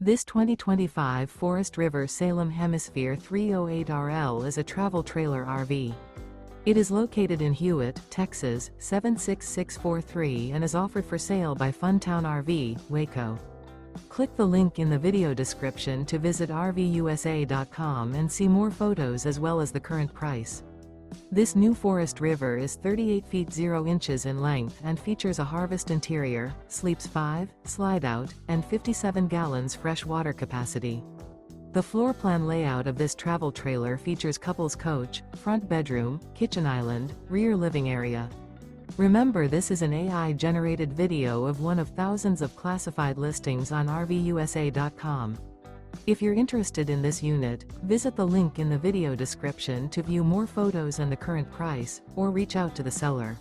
This 2025 Forest River Salem Hemisphere 308RL is a travel trailer RV. It is located in Hewitt, Texas, 76643 and is offered for sale by Funtown RV, Waco. Click the link in the video description to visit RVUSA.com and see more photos as well as the current price. This new Forest River is 38 feet 0 inches in length and features a harvest interior, sleeps 5, slide-out, and 57 gallons fresh water capacity. The floor plan layout of this travel trailer features couples coach, front bedroom, kitchen island, rear living area. Remember, this is an AI-generated video of one of thousands of classified listings on RVUSA.com. If you're interested in this unit, visit the link in the video description to view more photos and the current price, or reach out to the seller.